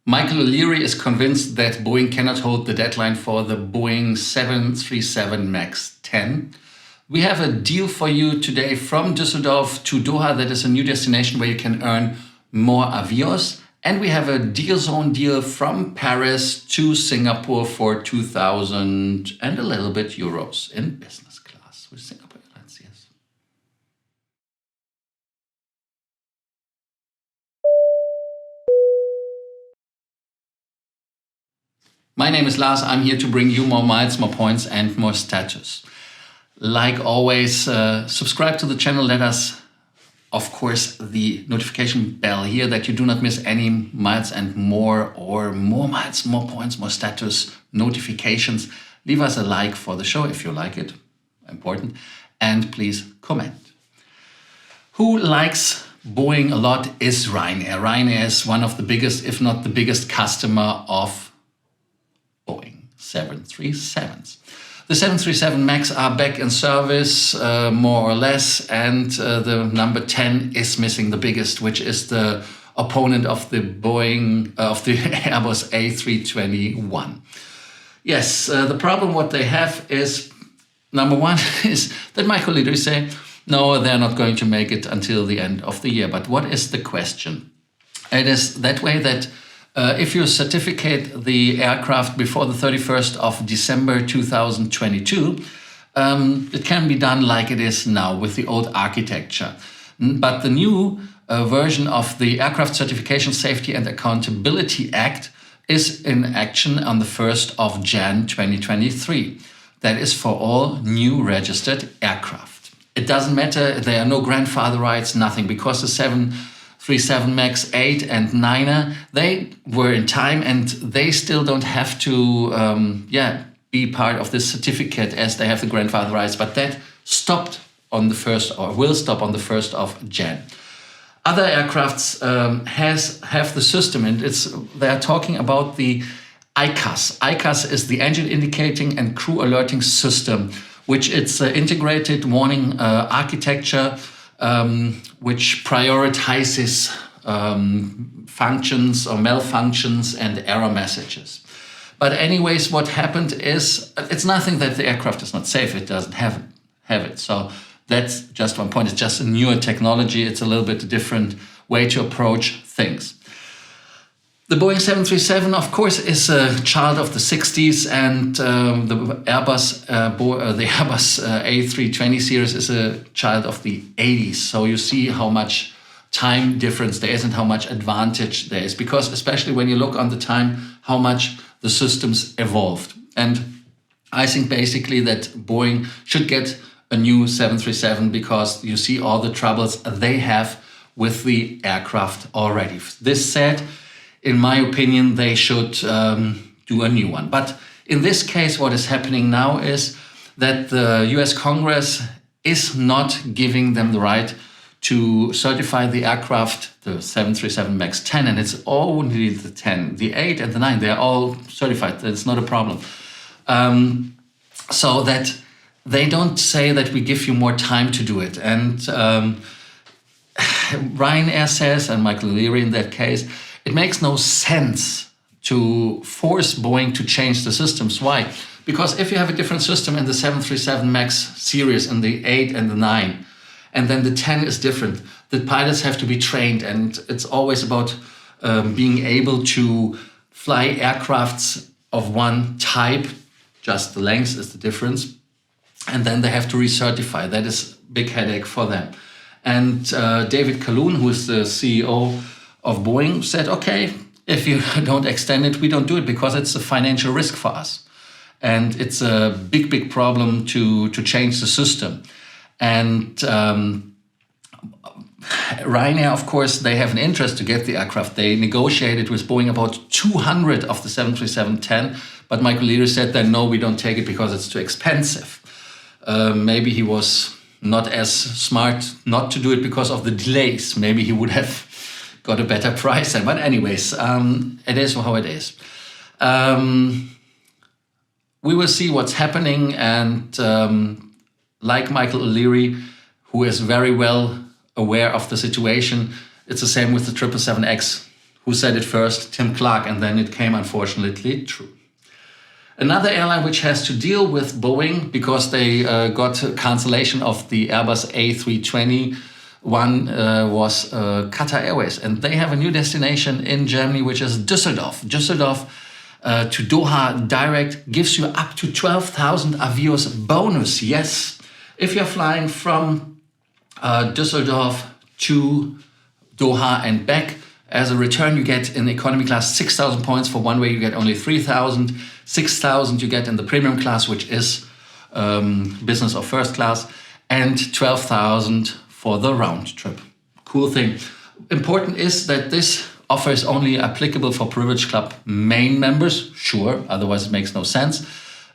Michael O'Leary is convinced that Boeing cannot hold the deadline for the Boeing 737 MAX 10. We have a deal for you today from Düsseldorf to Doha. That is a new destination where you can earn more Avios. And we have a deal zone deal from Paris to Singapore for 2,000 and a little bit euros in business class with Singapore Airlines, yes. My name is Lars. I'm here to bring you more miles, more points, and more status. Like always, subscribe to the channel. Let us, of course, the notification bell here that you do not miss any miles and more, or more miles, more points, more status notifications. Leave us a like for the show if you like it, important, and please comment. Who likes Boeing a lot is Ryanair. Ryanair is one of the biggest, if not the biggest customer of Boeing 737s. The 737 MAX are back in service, more or less, and the number 10 is missing the biggest, which is the opponent of the Boeing, of the Airbus A321. Yes, the problem what they have is, number one, is that Michael O'Leary say, no, they're not going to make it until the end of the year. But what is the question? It is that way that if you certificate the aircraft before the 31st of December 2022, it can be done like it is now with the old architecture. But the new version of the Aircraft Certification, Safety and Accountability Act is in action on the 1st of Jan 2023. That is for all new registered aircraft. It doesn't matter, there are no grandfather rights, nothing, because the 737 MAX 8 and 9er, they were in time and they still don't have to be part of this certificate as they have the grandfather rights, but that stopped on the 1st, or will stop on the 1st of Jan. Other aircrafts have the system, and they are talking about the ICAS. ICAS is the Engine Indicating and Crew Alerting System, which it's integrated warning architecture, which prioritizes functions or malfunctions and error messages. But anyways, what happened is, it's nothing that the aircraft is not safe, it doesn't have it. So that's just one point, it's just a newer technology, it's a little bit different way to approach things. The Boeing 737, of course, is a child of the 60s, and the Airbus A320 series is a child of the 80s. So you see how much time difference there is and how much advantage there is, because especially when you look on the time, how much the systems evolved. And I think basically that Boeing should get a new 737 because you see all the troubles they have with the aircraft already. This said, in my opinion, they should do a new one. But in this case, what is happening now is that the US Congress is not giving them the right to certify the aircraft, the 737 MAX 10, and it's only the 10, the 8 and the 9, they're all certified, that's not a problem. So that they don't say that we give you more time to do it. And Ryanair says, and Michael O'Leary in that case, it makes no sense to force Boeing to change the systems. Why? Because if you have a different system in the 737 MAX series, in the 8 and the 9, and then the 10 is different, the pilots have to be trained, and it's always about being able to fly aircrafts of one type, just the length is the difference, and then they have to recertify. That is a big headache for them. And David Calhoun, who is the CEO of Boeing, said, okay, if you don't extend it, we don't do it because it's a financial risk for us. And it's a big, big problem to change the system. And Ryanair, of course, they have an interest to get the aircraft. They negotiated with Boeing about 200 of the 737-10, but Michael O'Leary said that no, we don't take it because it's too expensive. Maybe he was not as smart not to do it because of the delays. Maybe he would have got a better price then. But anyways, it is how it is. We will see what's happening, and like Michael O'Leary, who is very well aware of the situation, it's the same with the 777X, who said it first? Tim Clark, and then it came unfortunately true. Another airline which has to deal with Boeing because they got cancellation of the Airbus A320 one was Qatar Airways, and they have a new destination in Germany, which is Düsseldorf. Düsseldorf to Doha direct gives you up to 12,000 Avios bonus. Yes, if you're flying from Düsseldorf to Doha and back, as a return you get in economy class 6,000 points. For one way you get only 3,000. 6,000 you get in the premium class, which is business or first class, and 12,000 for the round trip. Cool thing. Important is that this offer is only applicable for Privilege Club main members. Sure, otherwise it makes no sense.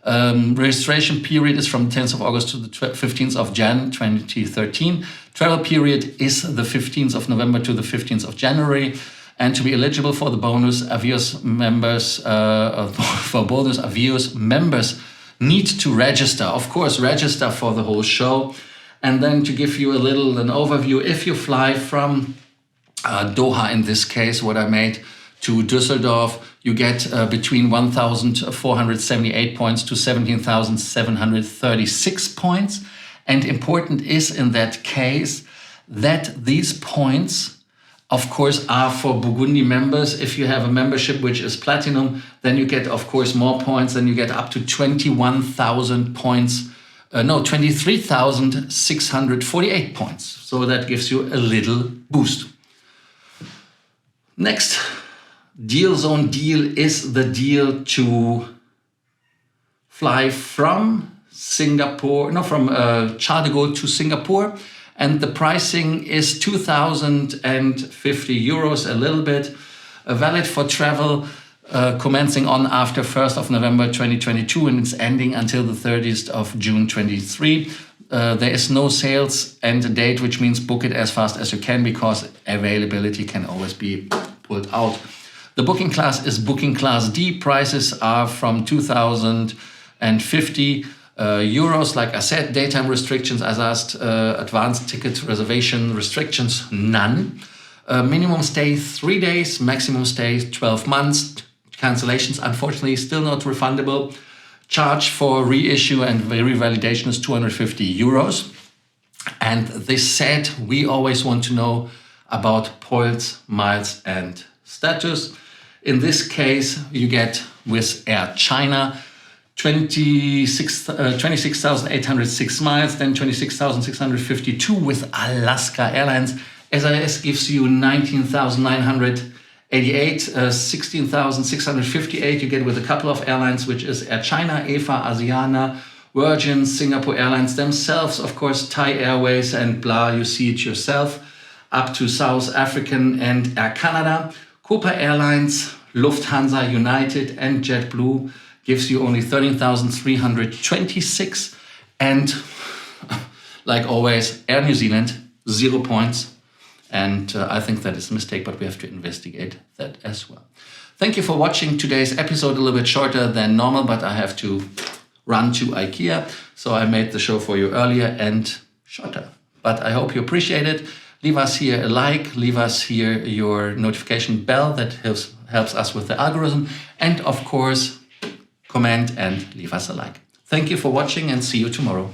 Registration period is from the 10th of August to the 15th of Jan 2013. Travel period is the 15th of November to the 15th of January. And to be eligible for the bonus, Avios members, members need to register. Of course, register for the whole show. And then to give you an overview, if you fly from Doha, in this case, what I made, to Düsseldorf, you get between 1,478 points to 17,736 points. And important is in that case that these points, of course, are for Burgundy members. If you have a membership which is platinum, then you get, of course, more points. Then you get up to 21,000 points. 23,648 points. So that gives you a little boost. Next deal zone deal is the deal to fly from Charles de Gaulle to Singapore. And the pricing is 2,050 euros, a little bit, valid for travel commencing on after 1st of November 2022, and it's ending until the 30th of June 23. There is no sales and a date, which means book it as fast as you can because availability can always be pulled out. The booking class is booking class D. Prices are from 2,050 euros. Like I said, daytime restrictions, as asked, advanced ticket reservation restrictions, none. Minimum stay 3 days, maximum stay 12 months. Cancellations, unfortunately, still not refundable. Charge for reissue and revalidation is 250 euros. And this said, we always want to know about points, miles, and status. In this case, you get with Air China 26,806 miles, then 26,652 with Alaska Airlines. SAS gives you 19,988, 16,658 you get with a couple of airlines, which is Air China, EFA, Asiana, Virgin, Singapore Airlines themselves, of course, Thai Airways and blah, you see it yourself, up to South African and Air Canada. Copa Airlines, Lufthansa, United and JetBlue gives you only 13,326. And like always, Air New Zealand, 0 points. And I think that is a mistake, but we have to investigate that as well. Thank you for watching today's episode, a little bit shorter than normal, but I have to run to IKEA. So I made the show for you earlier and shorter. But I hope you appreciate it. Leave us here a like, leave us here your notification bell that helps us with the algorithm. And of course, comment and leave us a like. Thank you for watching and see you tomorrow.